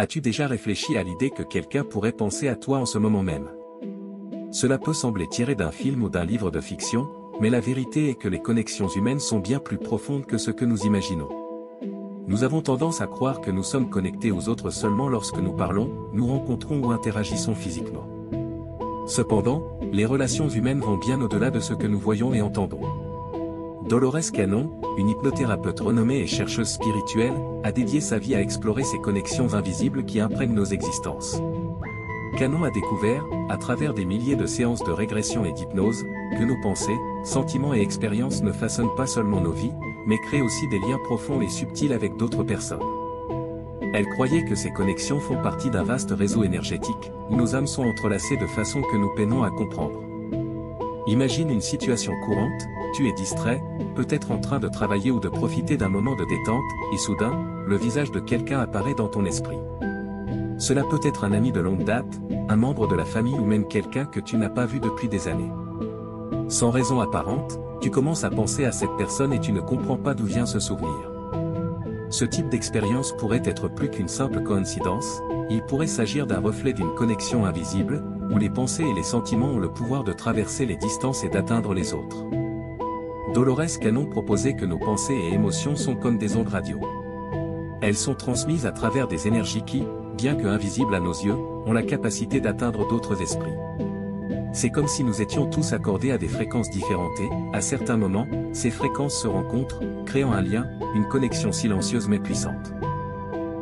As-tu déjà réfléchi à l'idée que quelqu'un pourrait penser à toi en ce moment même? Cela peut sembler tiré d'un film ou d'un livre de fiction, mais la vérité est que les connexions humaines sont bien plus profondes que ce que nous imaginons. Nous avons tendance à croire que nous sommes connectés aux autres seulement lorsque nous parlons, nous rencontrons ou interagissons physiquement. Cependant, les relations humaines vont bien au-delà de ce que nous voyons et entendons. Dolores Cannon, une hypnothérapeute renommée et chercheuse spirituelle, a dédié sa vie à explorer ces connexions invisibles qui imprègnent nos existences. Cannon a découvert, à travers des milliers de séances de régression et d'hypnose, que nos pensées, sentiments et expériences ne façonnent pas seulement nos vies, mais créent aussi des liens profonds et subtils avec d'autres personnes. Elle croyait que ces connexions font partie d'un vaste réseau énergétique, où nos âmes sont entrelacées de façon que nous peinons à comprendre. Imagine une situation courante, tu es distrait, peut-être en train de travailler ou de profiter d'un moment de détente, et soudain, le visage de quelqu'un apparaît dans ton esprit. Cela peut être un ami de longue date, un membre de la famille ou même quelqu'un que tu n'as pas vu depuis des années. Sans raison apparente, tu commences à penser à cette personne et tu ne comprends pas d'où vient ce souvenir. Ce type d'expérience pourrait être plus qu'une simple coïncidence, il pourrait s'agir d'un reflet d'une connexion invisible, où les pensées et les sentiments ont le pouvoir de traverser les distances et d'atteindre les autres. Dolores Cannon proposait que nos pensées et émotions sont comme des ondes radio. Elles sont transmises à travers des énergies qui, bien que invisibles à nos yeux, ont la capacité d'atteindre d'autres esprits. C'est comme si nous étions tous accordés à des fréquences différentes et, à certains moments, ces fréquences se rencontrent, créant un lien, une connexion silencieuse mais puissante.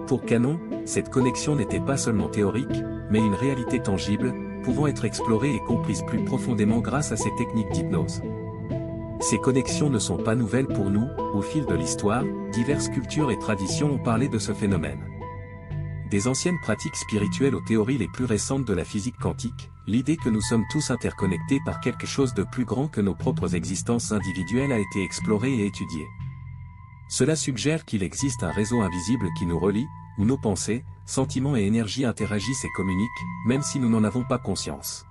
Pour Cannon, cette connexion n'était pas seulement théorique, mais une réalité tangible, pouvant être explorée et comprise plus profondément grâce à ces techniques d'hypnose. Ces connexions ne sont pas nouvelles pour nous, au fil de l'histoire, diverses cultures et traditions ont parlé de ce phénomène. Des anciennes pratiques spirituelles aux théories les plus récentes de la physique quantique, l'idée que nous sommes tous interconnectés par quelque chose de plus grand que nos propres existences individuelles a été explorée et étudiée. Cela suggère qu'il existe un réseau invisible qui nous relie, où nos pensées, sentiments et énergies interagissent et communiquent, même si nous n'en avons pas conscience.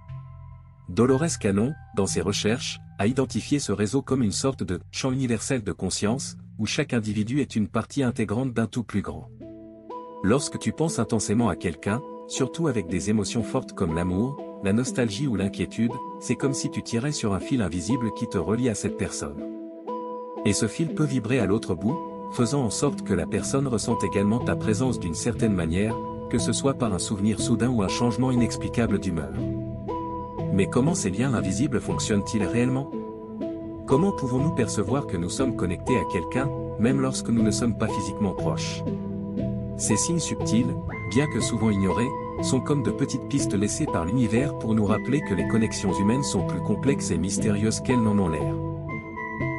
Dolores Cannon, dans ses recherches, a identifié ce réseau comme une sorte de « champ universel de conscience », où chaque individu est une partie intégrante d'un tout plus grand. Lorsque tu penses intensément à quelqu'un, surtout avec des émotions fortes comme l'amour, la nostalgie ou l'inquiétude, c'est comme si tu tirais sur un fil invisible qui te relie à cette personne. Et ce fil peut vibrer à l'autre bout, faisant en sorte que la personne ressente également ta présence d'une certaine manière, que ce soit par un souvenir soudain ou un changement inexplicable d'humeur. Mais comment ces liens invisibles fonctionnent-ils réellement? Comment pouvons-nous percevoir que nous sommes connectés à quelqu'un, même lorsque nous ne sommes pas physiquement proches? Ces signes subtils, bien que souvent ignorés, sont comme de petites pistes laissées par l'univers pour nous rappeler que les connexions humaines sont plus complexes et mystérieuses qu'elles n'en ont l'air.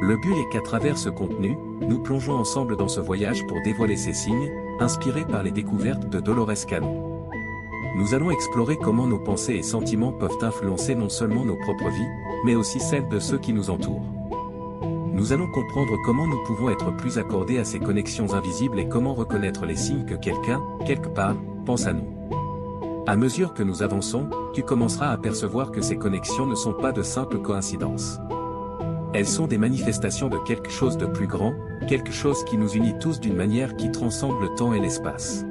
Le but est qu'à travers ce contenu, nous plongeons ensemble dans ce voyage pour dévoiler ces signes, inspirés par les découvertes de Dolores Cannon. Nous allons explorer comment nos pensées et sentiments peuvent influencer non seulement nos propres vies, mais aussi celles de ceux qui nous entourent. Nous allons comprendre comment nous pouvons être plus accordés à ces connexions invisibles et comment reconnaître les signes que quelqu'un, quelque part, pense à nous. À mesure que nous avançons, tu commenceras à percevoir que ces connexions ne sont pas de simples coïncidences. Elles sont des manifestations de quelque chose de plus grand, quelque chose qui nous unit tous d'une manière qui transcende le temps et l'espace.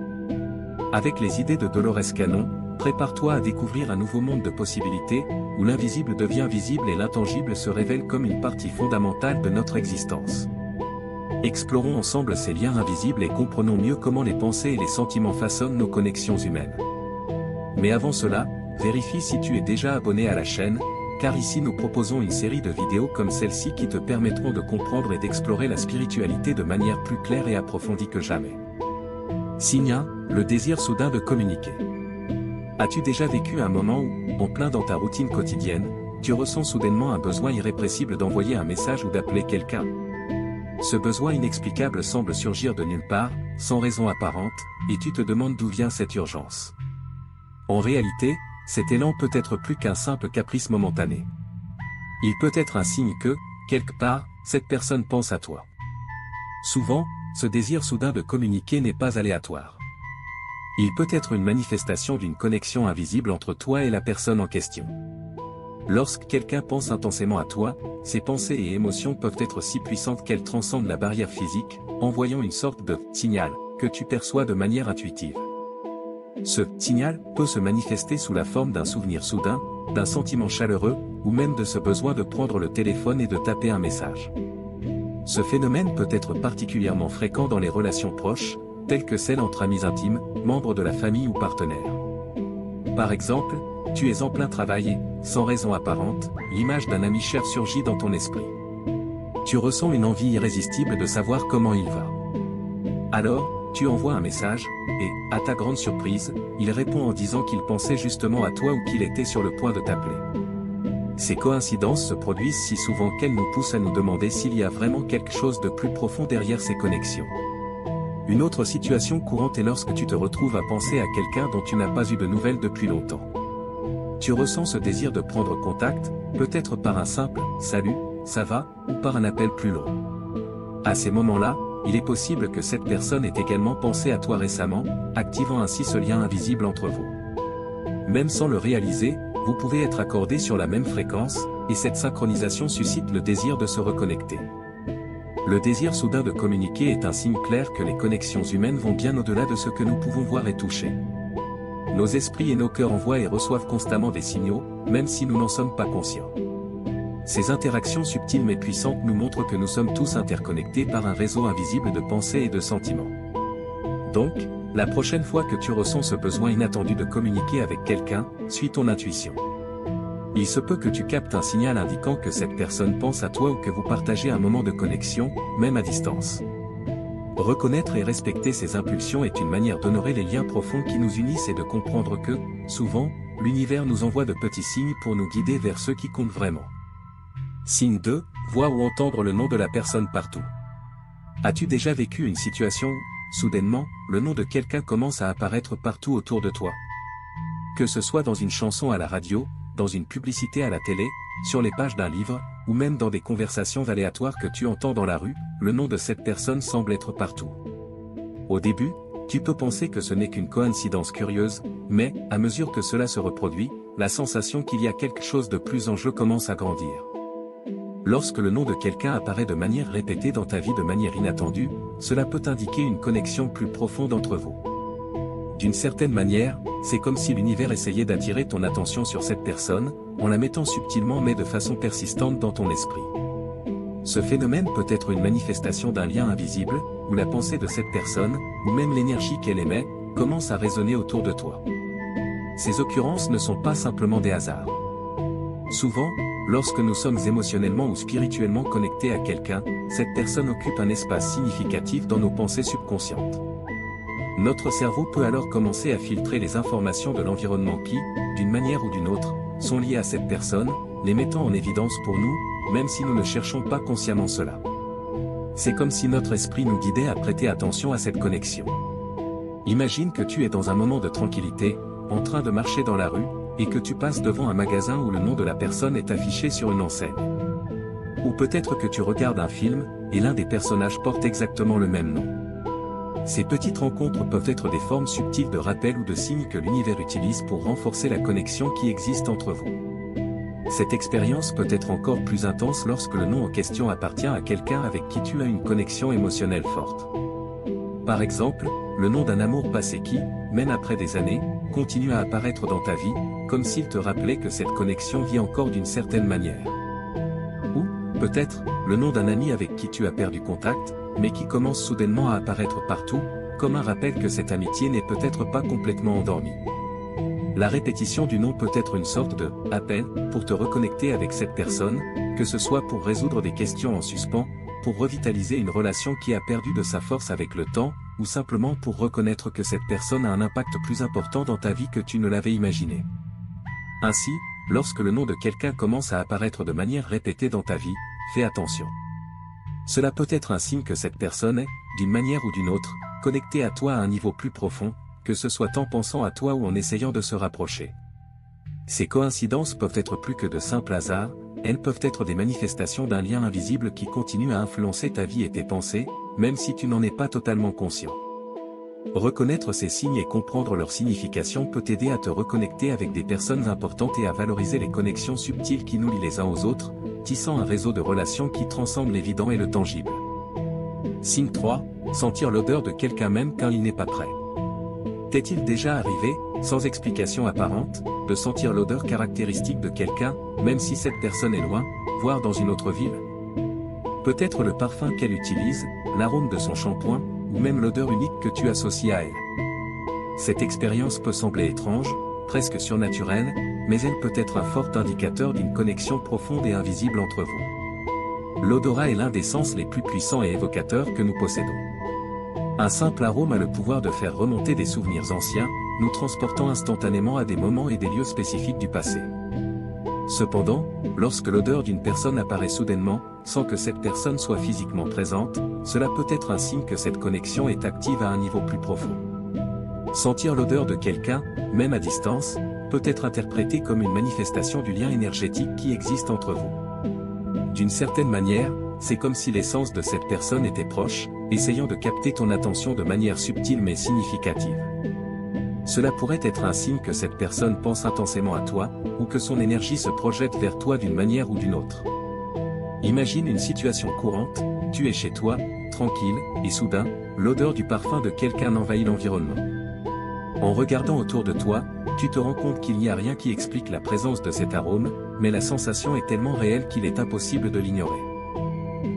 Avec les idées de Dolores Cannon, prépare-toi à découvrir un nouveau monde de possibilités, où l'invisible devient visible et l'intangible se révèle comme une partie fondamentale de notre existence. Explorons ensemble ces liens invisibles et comprenons mieux comment les pensées et les sentiments façonnent nos connexions humaines. Mais avant cela, vérifie si tu es déjà abonné à la chaîne, car ici nous proposons une série de vidéos comme celle-ci qui te permettront de comprendre et d'explorer la spiritualité de manière plus claire et approfondie que jamais. Signe 1, le désir soudain de communiquer. As-tu déjà vécu un moment où, en plein dans ta routine quotidienne, tu ressens soudainement un besoin irrépressible d'envoyer un message ou d'appeler quelqu'un? Ce besoin inexplicable semble surgir de nulle part, sans raison apparente, et tu te demandes d'où vient cette urgence. En réalité, cet élan peut être plus qu'un simple caprice momentané. Il peut être un signe que, quelque part, cette personne pense à toi. Souvent, ce désir soudain de communiquer n'est pas aléatoire. Il peut être une manifestation d'une connexion invisible entre toi et la personne en question. Lorsque quelqu'un pense intensément à toi, ses pensées et émotions peuvent être si puissantes qu'elles transcendent la barrière physique, envoyant une sorte de « signal » que tu perçois de manière intuitive. Ce signal peut se manifester sous la forme d'un souvenir soudain, d'un sentiment chaleureux, ou même de ce besoin de prendre le téléphone et de taper un message. Ce phénomène peut être particulièrement fréquent dans les relations proches, telles que celles entre amis intimes, membres de la famille ou partenaires. Par exemple, tu es en plein travail et, sans raison apparente, l'image d'un ami cher surgit dans ton esprit. Tu ressens une envie irrésistible de savoir comment il va. Alors, tu envoies un message, et, à ta grande surprise, il répond en disant qu'il pensait justement à toi ou qu'il était sur le point de t'appeler. Ces coïncidences se produisent si souvent qu'elles nous poussent à nous demander s'il y a vraiment quelque chose de plus profond derrière ces connexions. Une autre situation courante est lorsque tu te retrouves à penser à quelqu'un dont tu n'as pas eu de nouvelles depuis longtemps. Tu ressens ce désir de prendre contact, peut-être par un simple « salut, ça va » ou par un appel plus long. À ces moments-là, il est possible que cette personne ait également pensé à toi récemment, activant ainsi ce lien invisible entre vous. Même sans le réaliser, vous pouvez être accordés sur la même fréquence, et cette synchronisation suscite le désir de se reconnecter. Le désir soudain de communiquer est un signe clair que les connexions humaines vont bien au-delà de ce que nous pouvons voir et toucher. Nos esprits et nos cœurs envoient et reçoivent constamment des signaux, même si nous n'en sommes pas conscients. Ces interactions subtiles mais puissantes nous montrent que nous sommes tous interconnectés par un réseau invisible de pensées et de sentiments. Donc, la prochaine fois que tu ressens ce besoin inattendu de communiquer avec quelqu'un, suis ton intuition. Il se peut que tu captes un signal indiquant que cette personne pense à toi ou que vous partagez un moment de connexion, même à distance. Reconnaître et respecter ces impulsions est une manière d'honorer les liens profonds qui nous unissent et de comprendre que, souvent, l'univers nous envoie de petits signes pour nous guider vers ceux qui comptent vraiment. Signe 2, voir ou entendre le nom de la personne partout. As-tu déjà vécu une situation où, soudainement, le nom de quelqu'un commence à apparaître partout autour de toi? Que ce soit dans une chanson à la radio, dans une publicité à la télé, sur les pages d'un livre, ou même dans des conversations aléatoires que tu entends dans la rue, le nom de cette personne semble être partout. Au début, tu peux penser que ce n'est qu'une coïncidence curieuse, mais, à mesure que cela se reproduit, la sensation qu'il y a quelque chose de plus en jeu commence à grandir. Lorsque le nom de quelqu'un apparaît de manière répétée dans ta vie de manière inattendue, cela peut indiquer une connexion plus profonde entre vous. D'une certaine manière, c'est comme si l'univers essayait d'attirer ton attention sur cette personne, en la mettant subtilement mais de façon persistante dans ton esprit. Ce phénomène peut être une manifestation d'un lien invisible, où la pensée de cette personne, ou même l'énergie qu'elle émet, commence à résonner autour de toi. Ces occurrences ne sont pas simplement des hasards. Souvent, lorsque nous sommes émotionnellement ou spirituellement connectés à quelqu'un, cette personne occupe un espace significatif dans nos pensées subconscientes. Notre cerveau peut alors commencer à filtrer les informations de l'environnement qui, d'une manière ou d'une autre, sont liées à cette personne, les mettant en évidence pour nous, même si nous ne cherchons pas consciemment cela. C'est comme si notre esprit nous guidait à prêter attention à cette connexion. Imagine que tu es dans un moment de tranquillité, en train de marcher dans la rue, et que tu passes devant un magasin où le nom de la personne est affiché sur une enseigne. Ou peut-être que tu regardes un film, et l'un des personnages porte exactement le même nom. Ces petites rencontres peuvent être des formes subtiles de rappel ou de signes que l'univers utilise pour renforcer la connexion qui existe entre vous. Cette expérience peut être encore plus intense lorsque le nom en question appartient à quelqu'un avec qui tu as une connexion émotionnelle forte. Par exemple, le nom d'un amour passé qui, même après des années, continue à apparaître dans ta vie, comme s'il te rappelait que cette connexion vit encore d'une certaine manière. Ou, peut-être, le nom d'un ami avec qui tu as perdu contact, mais qui commence soudainement à apparaître partout, comme un rappel que cette amitié n'est peut-être pas complètement endormie. La répétition du nom peut être une sorte de « appel » pour te reconnecter avec cette personne, que ce soit pour résoudre des questions en suspens, pour revitaliser une relation qui a perdu de sa force avec le temps, ou simplement pour reconnaître que cette personne a un impact plus important dans ta vie que tu ne l'avais imaginé. Ainsi, lorsque le nom de quelqu'un commence à apparaître de manière répétée dans ta vie, fais attention. Cela peut être un signe que cette personne est, d'une manière ou d'une autre, connectée à toi à un niveau plus profond, que ce soit en pensant à toi ou en essayant de se rapprocher. Ces coïncidences peuvent être plus que de simples hasards, elles peuvent être des manifestations d'un lien invisible qui continue à influencer ta vie et tes pensées, même si tu n'en es pas totalement conscient. Reconnaître ces signes et comprendre leur signification peut t'aider à te reconnecter avec des personnes importantes et à valoriser les connexions subtiles qui nous lient les uns aux autres, tissant un réseau de relations qui transcende l'évident et le tangible. Signe 3, sentir l'odeur de quelqu'un même quand il n'est pas prêt. T'est-il déjà arrivé, sans explication apparente, de sentir l'odeur caractéristique de quelqu'un, même si cette personne est loin, voire dans une autre ville? Peut-être le parfum qu'elle utilise, l'arôme de son shampoing, ou même l'odeur unique que tu associes à elle. Cette expérience peut sembler étrange, presque surnaturelle, mais elle peut être un fort indicateur d'une connexion profonde et invisible entre vous. L'odorat est l'un des sens les plus puissants et évocateurs que nous possédons. Un simple arôme a le pouvoir de faire remonter des souvenirs anciens, nous transportant instantanément à des moments et des lieux spécifiques du passé. Cependant, lorsque l'odeur d'une personne apparaît soudainement, sans que cette personne soit physiquement présente, cela peut être un signe que cette connexion est active à un niveau plus profond. Sentir l'odeur de quelqu'un, même à distance, peut être interprété comme une manifestation du lien énergétique qui existe entre vous. D'une certaine manière, c'est comme si l'essence de cette personne était proche, essayant de capter ton attention de manière subtile mais significative. Cela pourrait être un signe que cette personne pense intensément à toi, ou que son énergie se projette vers toi d'une manière ou d'une autre. Imagine une situation courante, tu es chez toi, tranquille, et soudain, l'odeur du parfum de quelqu'un envahit l'environnement. En regardant autour de toi, tu te rends compte qu'il n'y a rien qui explique la présence de cet arôme, mais la sensation est tellement réelle qu'il est impossible de l'ignorer.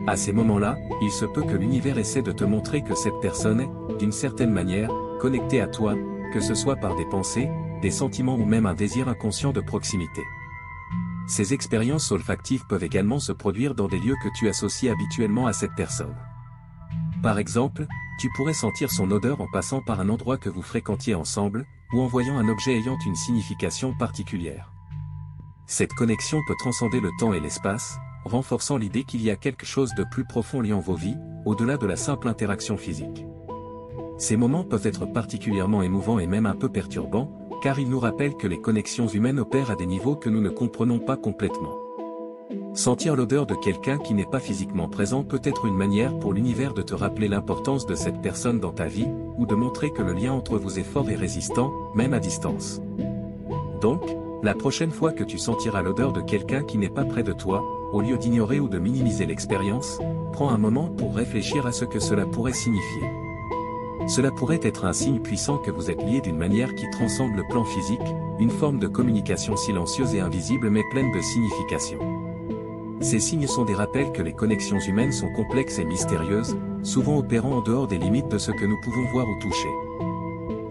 À ces moments-là, il se peut que l'univers essaie de te montrer que cette personne est, d'une certaine manière, connectée à toi, que ce soit par des pensées, des sentiments ou même un désir inconscient de proximité. Ces expériences olfactives peuvent également se produire dans des lieux que tu associes habituellement à cette personne. Par exemple, tu pourrais sentir son odeur en passant par un endroit que vous fréquentiez ensemble, ou en voyant un objet ayant une signification particulière. Cette connexion peut transcender le temps et l'espace, renforçant l'idée qu'il y a quelque chose de plus profond liant vos vies, au-delà de la simple interaction physique. Ces moments peuvent être particulièrement émouvants et même un peu perturbants, car ils nous rappellent que les connexions humaines opèrent à des niveaux que nous ne comprenons pas complètement. Sentir l'odeur de quelqu'un qui n'est pas physiquement présent peut être une manière pour l'univers de te rappeler l'importance de cette personne dans ta vie, ou de montrer que le lien entre vous est fort et résistant, même à distance. Donc, la prochaine fois que tu sentiras l'odeur de quelqu'un qui n'est pas près de toi, au lieu d'ignorer ou de minimiser l'expérience, prends un moment pour réfléchir à ce que cela pourrait signifier. Cela pourrait être un signe puissant que vous êtes liés d'une manière qui transcende le plan physique, une forme de communication silencieuse et invisible mais pleine de signification. Ces signes sont des rappels que les connexions humaines sont complexes et mystérieuses, souvent opérant en dehors des limites de ce que nous pouvons voir ou toucher.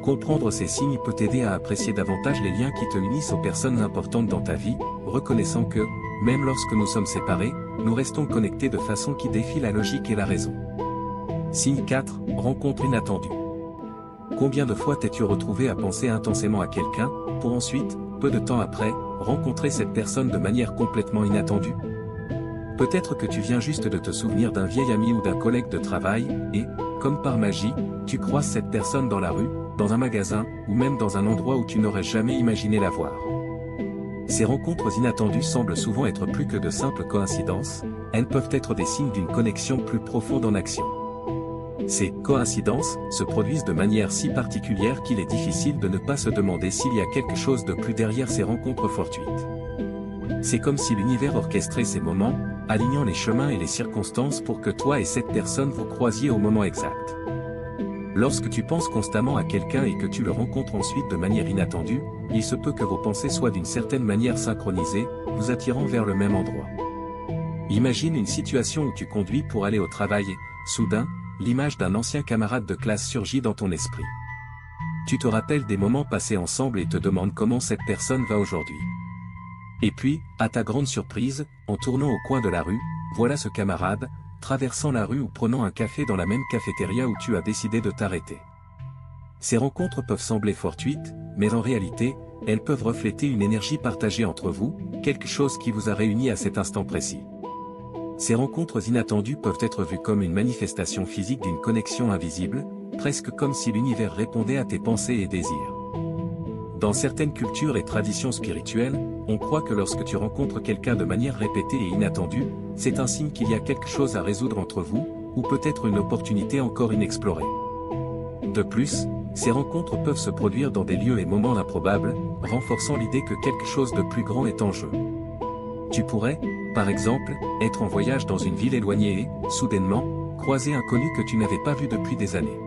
Comprendre ces signes peut t'aider à apprécier davantage les liens qui te unissent aux personnes importantes dans ta vie, reconnaissant que, même lorsque nous sommes séparés, nous restons connectés de façon qui défie la logique et la raison. Signe 4, rencontre inattendue. Combien de fois t'es-tu retrouvé à penser intensément à quelqu'un, pour ensuite, peu de temps après, rencontrer cette personne de manière complètement inattendue? Peut-être que tu viens juste de te souvenir d'un vieil ami ou d'un collègue de travail, et, comme par magie, tu croises cette personne dans la rue, dans un magasin, ou même dans un endroit où tu n'aurais jamais imaginé la voir. Ces rencontres inattendues semblent souvent être plus que de simples coïncidences, elles peuvent être des signes d'une connexion plus profonde en action. Ces coïncidences se produisent de manière si particulière qu'il est difficile de ne pas se demander s'il y a quelque chose de plus derrière ces rencontres fortuites. C'est comme si l'univers orchestrait ces moments, alignant les chemins et les circonstances pour que toi et cette personne vous croisiez au moment exact. Lorsque tu penses constamment à quelqu'un et que tu le rencontres ensuite de manière inattendue, il se peut que vos pensées soient d'une certaine manière synchronisées, vous attirant vers le même endroit. Imagine une situation où tu conduis pour aller au travail et, soudain, l'image d'un ancien camarade de classe surgit dans ton esprit. Tu te rappelles des moments passés ensemble et te demandes comment cette personne va aujourd'hui. Et puis, à ta grande surprise, en tournant au coin de la rue, voilà ce camarade, traversant la rue ou prenant un café dans la même cafétéria où tu as décidé de t'arrêter. Ces rencontres peuvent sembler fortuites, mais en réalité, elles peuvent refléter une énergie partagée entre vous, quelque chose qui vous a réunis à cet instant précis. Ces rencontres inattendues peuvent être vues comme une manifestation physique d'une connexion invisible, presque comme si l'univers répondait à tes pensées et désirs. Dans certaines cultures et traditions spirituelles, on croit que lorsque tu rencontres quelqu'un de manière répétée et inattendue, c'est un signe qu'il y a quelque chose à résoudre entre vous, ou peut-être une opportunité encore inexplorée. De plus, ces rencontres peuvent se produire dans des lieux et moments improbables, renforçant l'idée que quelque chose de plus grand est en jeu. Tu pourrais, par exemple, être en voyage dans une ville éloignée et, soudainement, croiser un inconnu que tu n'avais pas vu depuis des années.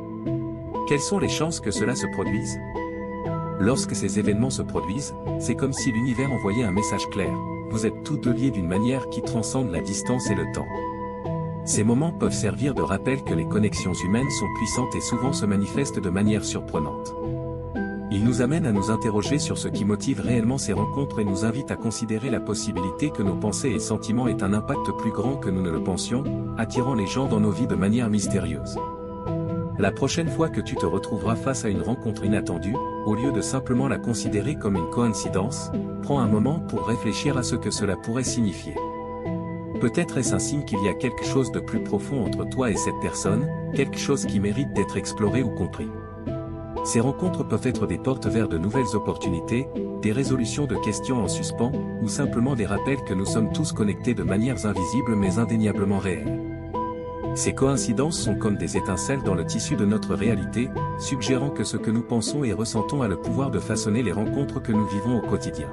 Quelles sont les chances que cela se produise? Lorsque ces événements se produisent, c'est comme si l'univers envoyait un message clair. Vous êtes tous deux liés d'une manière qui transcende la distance et le temps. Ces moments peuvent servir de rappel que les connexions humaines sont puissantes et souvent se manifestent de manière surprenante. Ils nous amènent à nous interroger sur ce qui motive réellement ces rencontres et nous invitent à considérer la possibilité que nos pensées et sentiments aient un impact plus grand que nous ne le pensions, attirant les gens dans nos vies de manière mystérieuse. La prochaine fois que tu te retrouveras face à une rencontre inattendue, au lieu de simplement la considérer comme une coïncidence, prends un moment pour réfléchir à ce que cela pourrait signifier. Peut-être est-ce un signe qu'il y a quelque chose de plus profond entre toi et cette personne, quelque chose qui mérite d'être exploré ou compris. Ces rencontres peuvent être des portes vers de nouvelles opportunités, des résolutions de questions en suspens, ou simplement des rappels que nous sommes tous connectés de manières invisibles mais indéniablement réelles. Ces coïncidences sont comme des étincelles dans le tissu de notre réalité, suggérant que ce que nous pensons et ressentons a le pouvoir de façonner les rencontres que nous vivons au quotidien.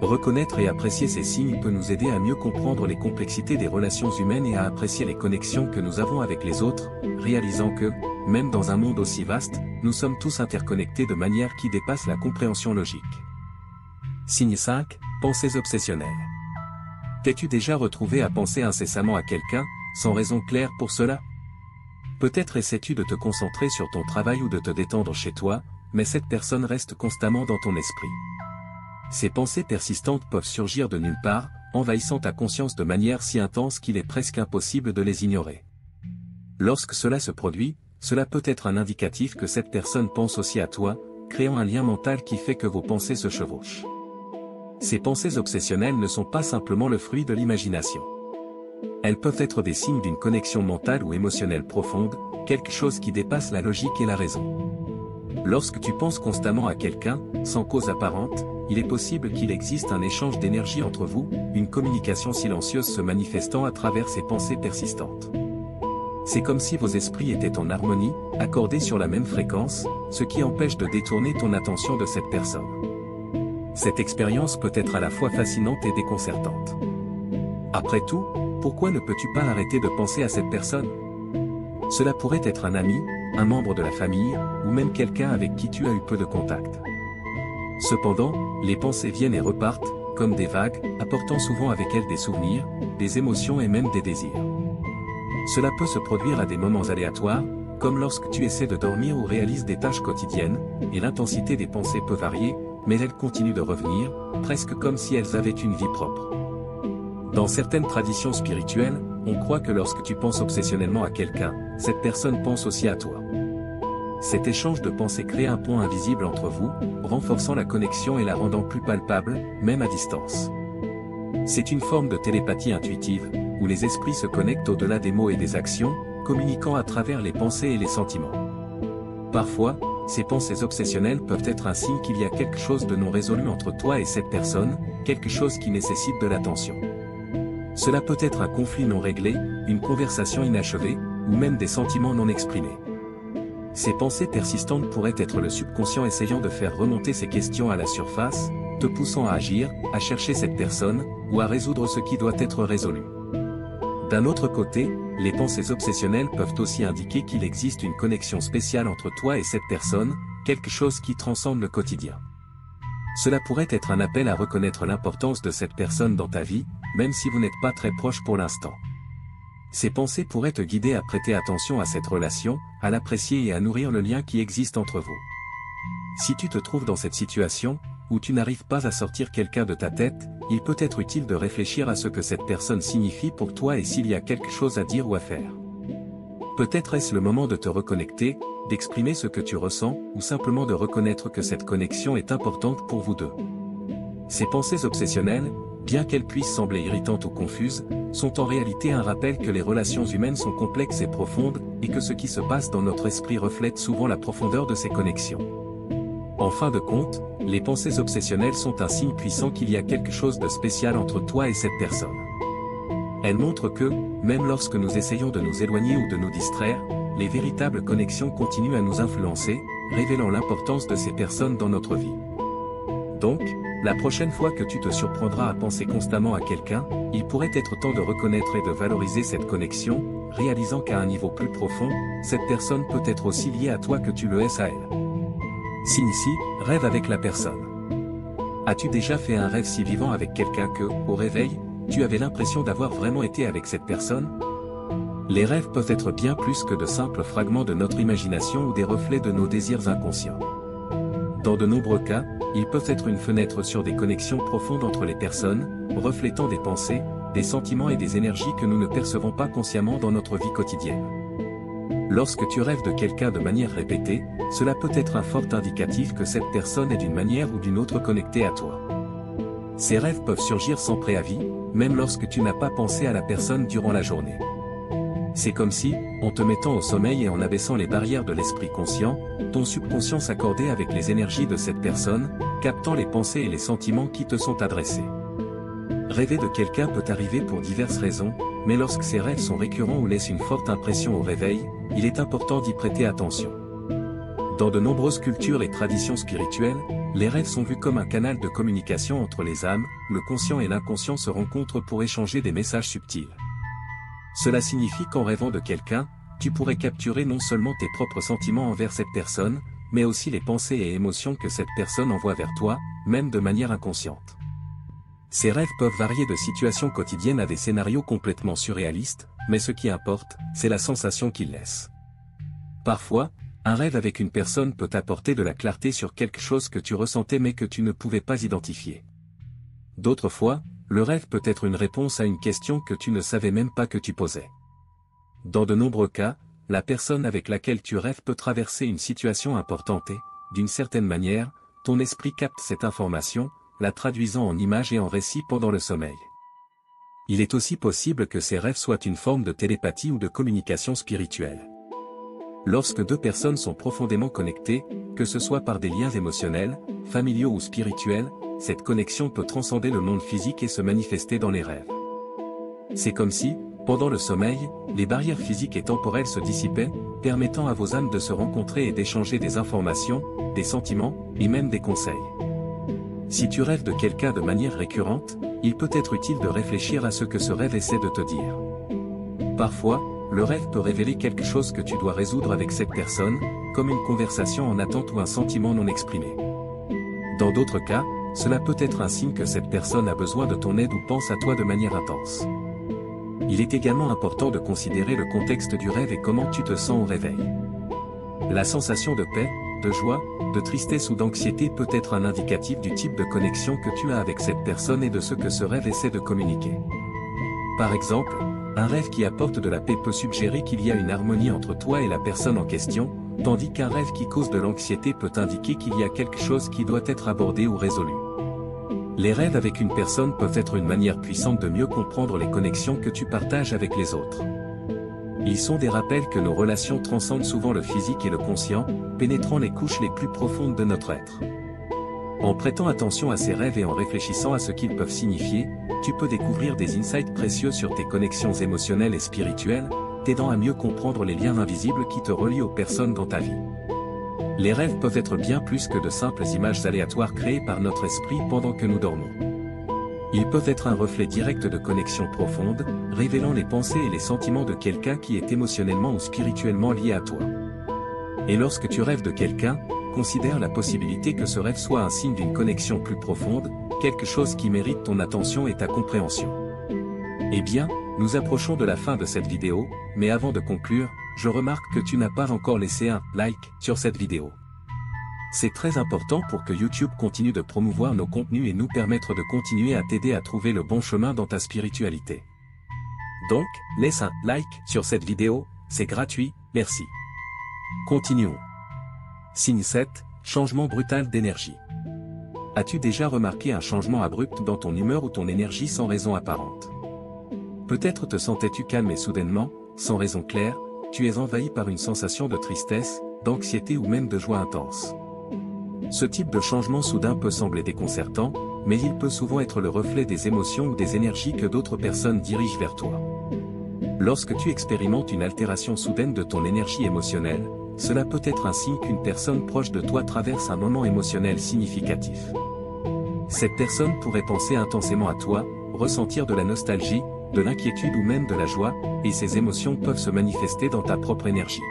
Reconnaître et apprécier ces signes peut nous aider à mieux comprendre les complexités des relations humaines et à apprécier les connexions que nous avons avec les autres, réalisant que, même dans un monde aussi vaste, nous sommes tous interconnectés de manière qui dépasse la compréhension logique. Signe 5, pensées obsessionnelles. T'es-tu déjà retrouvé à penser incessamment à quelqu'un, sans raison claire pour cela? Peut-être essaies-tu de te concentrer sur ton travail ou de te détendre chez toi, mais cette personne reste constamment dans ton esprit. Ces pensées persistantes peuvent surgir de nulle part, envahissant ta conscience de manière si intense qu'il est presque impossible de les ignorer. Lorsque cela se produit, cela peut être un indicatif que cette personne pense aussi à toi, créant un lien mental qui fait que vos pensées se chevauchent. Ces pensées obsessionnelles ne sont pas simplement le fruit de l'imagination. Elles peuvent être des signes d'une connexion mentale ou émotionnelle profonde, quelque chose qui dépasse la logique et la raison. Lorsque tu penses constamment à quelqu'un, sans cause apparente, il est possible qu'il existe un échange d'énergie entre vous, une communication silencieuse se manifestant à travers ces pensées persistantes. C'est comme si vos esprits étaient en harmonie, accordés sur la même fréquence, ce qui empêche de détourner ton attention de cette personne. Cette expérience peut être à la fois fascinante et déconcertante. Après tout, pourquoi ne peux-tu pas arrêter de penser à cette personne? Cela pourrait être un ami, un membre de la famille, ou même quelqu'un avec qui tu as eu peu de contact. Cependant, les pensées viennent et repartent, comme des vagues, apportant souvent avec elles des souvenirs, des émotions et même des désirs. Cela peut se produire à des moments aléatoires, comme lorsque tu essaies de dormir ou réalises des tâches quotidiennes, et l'intensité des pensées peut varier, mais elles continuent de revenir, presque comme si elles avaient une vie propre. Dans certaines traditions spirituelles, on croit que lorsque tu penses obsessionnellement à quelqu'un, cette personne pense aussi à toi. Cet échange de pensées crée un pont invisible entre vous, renforçant la connexion et la rendant plus palpable, même à distance. C'est une forme de télépathie intuitive, où les esprits se connectent au-delà des mots et des actions, communiquant à travers les pensées et les sentiments. Parfois, ces pensées obsessionnelles peuvent être un signe qu'il y a quelque chose de non résolu entre toi et cette personne, quelque chose qui nécessite de l'attention. Cela peut être un conflit non réglé, une conversation inachevée, ou même des sentiments non exprimés. Ces pensées persistantes pourraient être le subconscient essayant de faire remonter ces questions à la surface, te poussant à agir, à chercher cette personne, ou à résoudre ce qui doit être résolu. D'un autre côté, les pensées obsessionnelles peuvent aussi indiquer qu'il existe une connexion spéciale entre toi et cette personne, quelque chose qui transcende le quotidien. Cela pourrait être un appel à reconnaître l'importance de cette personne dans ta vie, même si vous n'êtes pas très proche pour l'instant. Ces pensées pourraient te guider à prêter attention à cette relation, à l'apprécier et à nourrir le lien qui existe entre vous. Si tu te trouves dans cette situation, où tu n'arrives pas à sortir quelqu'un de ta tête, il peut être utile de réfléchir à ce que cette personne signifie pour toi et s'il y a quelque chose à dire ou à faire. Peut-être est-ce le moment de te reconnecter, d'exprimer ce que tu ressens, ou simplement de reconnaître que cette connexion est importante pour vous deux. Ces pensées obsessionnelles, bien qu'elles puissent sembler irritantes ou confuses, sont en réalité un rappel que les relations humaines sont complexes et profondes, et que ce qui se passe dans notre esprit reflète souvent la profondeur de ces connexions. En fin de compte, les pensées obsessionnelles sont un signe puissant qu'il y a quelque chose de spécial entre toi et cette personne. Elles montrent que, même lorsque nous essayons de nous éloigner ou de nous distraire, les véritables connexions continuent à nous influencer, révélant l'importance de ces personnes dans notre vie. Donc, la prochaine fois que tu te surprendras à penser constamment à quelqu'un, il pourrait être temps de reconnaître et de valoriser cette connexion, réalisant qu'à un niveau plus profond, cette personne peut être aussi liée à toi que tu le es à elle. Signe ici, rêve avec la personne. As-tu déjà fait un rêve si vivant avec quelqu'un que, au réveil, tu avais l'impression d'avoir vraiment été avec cette personne? Les rêves peuvent être bien plus que de simples fragments de notre imagination ou des reflets de nos désirs inconscients. Dans de nombreux cas, ils peuvent être une fenêtre sur des connexions profondes entre les personnes, reflétant des pensées, des sentiments et des énergies que nous ne percevons pas consciemment dans notre vie quotidienne. Lorsque tu rêves de quelqu'un de manière répétée, cela peut être un fort indicatif que cette personne est d'une manière ou d'une autre connectée à toi. Ces rêves peuvent surgir sans préavis, même lorsque tu n'as pas pensé à la personne durant la journée. C'est comme si, en te mettant au sommeil et en abaissant les barrières de l'esprit conscient, ton subconscient s'accordait avec les énergies de cette personne, captant les pensées et les sentiments qui te sont adressés. Rêver de quelqu'un peut arriver pour diverses raisons, mais lorsque ces rêves sont récurrents ou laissent une forte impression au réveil, il est important d'y prêter attention. Dans de nombreuses cultures et traditions spirituelles, les rêves sont vus comme un canal de communication entre les âmes, où le conscient et l'inconscient se rencontrent pour échanger des messages subtils. Cela signifie qu'en rêvant de quelqu'un, tu pourrais capturer non seulement tes propres sentiments envers cette personne, mais aussi les pensées et émotions que cette personne envoie vers toi, même de manière inconsciente. Ces rêves peuvent varier de situations quotidiennes à des scénarios complètement surréalistes, mais ce qui importe, c'est la sensation qu'ils laissent. Parfois, un rêve avec une personne peut apporter de la clarté sur quelque chose que tu ressentais mais que tu ne pouvais pas identifier. D'autres fois, le rêve peut être une réponse à une question que tu ne savais même pas que tu posais. Dans de nombreux cas, la personne avec laquelle tu rêves peut traverser une situation importante et, d'une certaine manière, ton esprit capte cette information, la traduisant en images et en récits pendant le sommeil. Il est aussi possible que ces rêves soient une forme de télépathie ou de communication spirituelle. Lorsque deux personnes sont profondément connectées, que ce soit par des liens émotionnels, familiaux ou spirituels, cette connexion peut transcender le monde physique et se manifester dans les rêves. C'est comme si, pendant le sommeil, les barrières physiques et temporelles se dissipaient, permettant à vos âmes de se rencontrer et d'échanger des informations, des sentiments, et même des conseils. Si tu rêves de quelqu'un de manière récurrente, il peut être utile de réfléchir à ce que ce rêve essaie de te dire. Parfois, le rêve peut révéler quelque chose que tu dois résoudre avec cette personne, comme une conversation en attente ou un sentiment non exprimé. Dans d'autres cas, cela peut être un signe que cette personne a besoin de ton aide ou pense à toi de manière intense. Il est également important de considérer le contexte du rêve et comment tu te sens au réveil. La sensation de paix, de joie, de tristesse ou d'anxiété peut être un indicatif du type de connexion que tu as avec cette personne et de ce que ce rêve essaie de communiquer. Par exemple, un rêve qui apporte de la paix peut suggérer qu'il y a une harmonie entre toi et la personne en question, tandis qu'un rêve qui cause de l'anxiété peut indiquer qu'il y a quelque chose qui doit être abordé ou résolu. Les rêves avec une personne peuvent être une manière puissante de mieux comprendre les connexions que tu partages avec les autres. Ils sont des rappels que nos relations transcendent souvent le physique et le conscient, pénétrant les couches les plus profondes de notre être. En prêtant attention à ces rêves et en réfléchissant à ce qu'ils peuvent signifier, tu peux découvrir des insights précieux sur tes connexions émotionnelles et spirituelles, t'aidant à mieux comprendre les liens invisibles qui te relient aux personnes dans ta vie. Les rêves peuvent être bien plus que de simples images aléatoires créées par notre esprit pendant que nous dormons. Ils peuvent être un reflet direct de connexions profondes, révélant les pensées et les sentiments de quelqu'un qui est émotionnellement ou spirituellement lié à toi. Et lorsque tu rêves de quelqu'un, considère la possibilité que ce rêve soit un signe d'une connexion plus profonde, quelque chose qui mérite ton attention et ta compréhension. Eh bien, nous approchons de la fin de cette vidéo, mais avant de conclure, je remarque que tu n'as pas encore laissé un like sur cette vidéo. C'est très important pour que YouTube continue de promouvoir nos contenus et nous permettre de continuer à t'aider à trouver le bon chemin dans ta spiritualité. Donc, laisse un like sur cette vidéo, c'est gratuit, merci. Continuons. Signe 7, changement brutal d'énergie. As-tu déjà remarqué un changement abrupt dans ton humeur ou ton énergie sans raison apparente? Peut-être te sentais-tu calme et soudainement, sans raison claire, tu es envahi par une sensation de tristesse, d'anxiété ou même de joie intense. Ce type de changement soudain peut sembler déconcertant, mais il peut souvent être le reflet des émotions ou des énergies que d'autres personnes dirigent vers toi. Lorsque tu expérimentes une altération soudaine de ton énergie émotionnelle, cela peut être un signe qu'une personne proche de toi traverse un moment émotionnel significatif. Cette personne pourrait penser intensément à toi, ressentir de la nostalgie, de l'inquiétude ou même de la joie, et ces émotions peuvent se manifester dans ta propre énergie.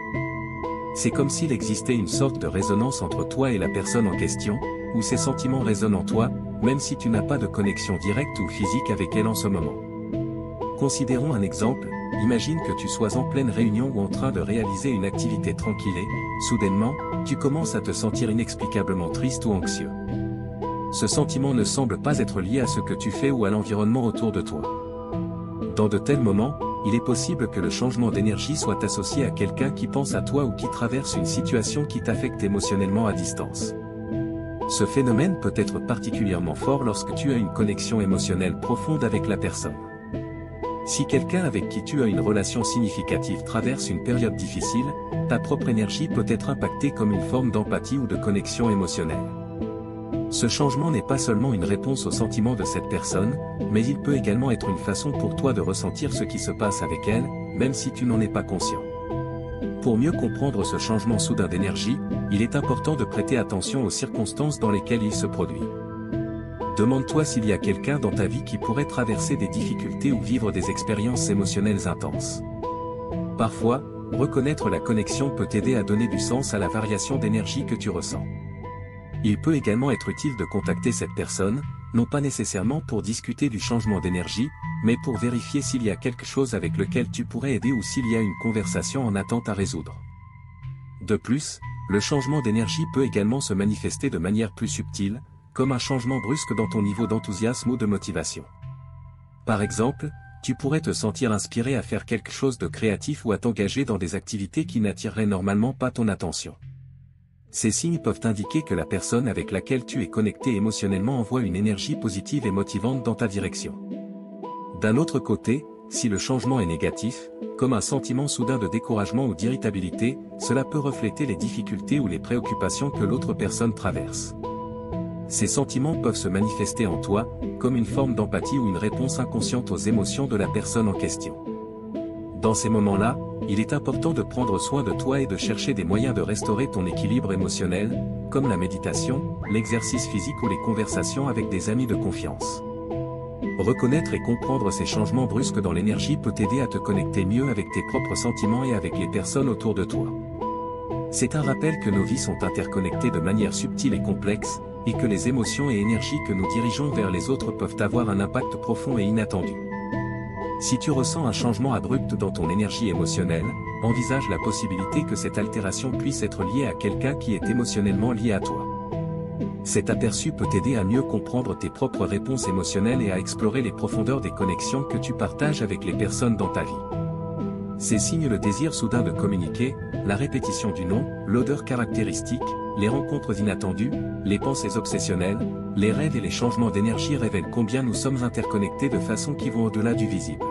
C'est comme s'il existait une sorte de résonance entre toi et la personne en question, où ces sentiments résonnent en toi, même si tu n'as pas de connexion directe ou physique avec elle en ce moment. Considérons un exemple, imagine que tu sois en pleine réunion ou en train de réaliser une activité tranquille et, soudainement, tu commences à te sentir inexplicablement triste ou anxieux. Ce sentiment ne semble pas être lié à ce que tu fais ou à l'environnement autour de toi. Dans de tels moments, il est possible que le changement d'énergie soit associé à quelqu'un qui pense à toi ou qui traverse une situation qui t'affecte émotionnellement à distance. Ce phénomène peut être particulièrement fort lorsque tu as une connexion émotionnelle profonde avec la personne. Si quelqu'un avec qui tu as une relation significative traverse une période difficile, ta propre énergie peut être impactée comme une forme d'empathie ou de connexion émotionnelle. Ce changement n'est pas seulement une réponse aux sentiments de cette personne, mais il peut également être une façon pour toi de ressentir ce qui se passe avec elle, même si tu n'en es pas conscient. Pour mieux comprendre ce changement soudain d'énergie, il est important de prêter attention aux circonstances dans lesquelles il se produit. Demande-toi s'il y a quelqu'un dans ta vie qui pourrait traverser des difficultés ou vivre des expériences émotionnelles intenses. Parfois, reconnaître la connexion peut t'aider à donner du sens à la variation d'énergie que tu ressens. Il peut également être utile de contacter cette personne, non pas nécessairement pour discuter du changement d'énergie, mais pour vérifier s'il y a quelque chose avec lequel tu pourrais aider ou s'il y a une conversation en attente à résoudre. De plus, le changement d'énergie peut également se manifester de manière plus subtile, comme un changement brusque dans ton niveau d'enthousiasme ou de motivation. Par exemple, tu pourrais te sentir inspiré à faire quelque chose de créatif ou à t'engager dans des activités qui n'attireraient normalement pas ton attention. Ces signes peuvent indiquer que la personne avec laquelle tu es connecté émotionnellement envoie une énergie positive et motivante dans ta direction. D'un autre côté, si le changement est négatif, comme un sentiment soudain de découragement ou d'irritabilité, cela peut refléter les difficultés ou les préoccupations que l'autre personne traverse. Ces sentiments peuvent se manifester en toi, comme une forme d'empathie ou une réponse inconsciente aux émotions de la personne en question. Dans ces moments-là, il est important de prendre soin de toi et de chercher des moyens de restaurer ton équilibre émotionnel, comme la méditation, l'exercice physique ou les conversations avec des amis de confiance. Reconnaître et comprendre ces changements brusques dans l'énergie peut t'aider à te connecter mieux avec tes propres sentiments et avec les personnes autour de toi. C'est un rappel que nos vies sont interconnectées de manière subtile et complexe, et que les émotions et énergies que nous dirigeons vers les autres peuvent avoir un impact profond et inattendu. Si tu ressens un changement abrupt dans ton énergie émotionnelle, envisage la possibilité que cette altération puisse être liée à quelqu'un qui est émotionnellement lié à toi. Cet aperçu peut t'aider à mieux comprendre tes propres réponses émotionnelles et à explorer les profondeurs des connexions que tu partages avec les personnes dans ta vie. Ces signes le désir soudain de communiquer, la répétition du nom, l'odeur caractéristique, les rencontres inattendues, les pensées obsessionnelles, les rêves et les changements d'énergie révèlent combien nous sommes interconnectés de façon qui vont au-delà du visible.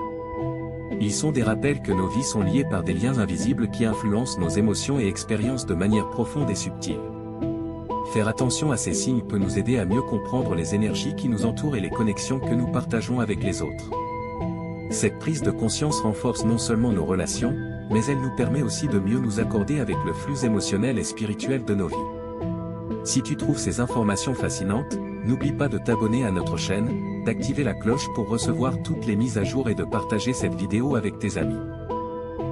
Ils sont des rappels que nos vies sont liées par des liens invisibles qui influencent nos émotions et expériences de manière profonde et subtile. Faire attention à ces signes peut nous aider à mieux comprendre les énergies qui nous entourent et les connexions que nous partageons avec les autres. Cette prise de conscience renforce non seulement nos relations, mais elle nous permet aussi de mieux nous accorder avec le flux émotionnel et spirituel de nos vies. Si tu trouves ces informations fascinantes, n'oublie pas de t'abonner à notre chaîne, d'activer la cloche pour recevoir toutes les mises à jour et de partager cette vidéo avec tes amis.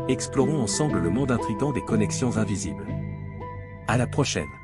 Explorons ensemble le monde intrigant des connexions invisibles. À la prochaine!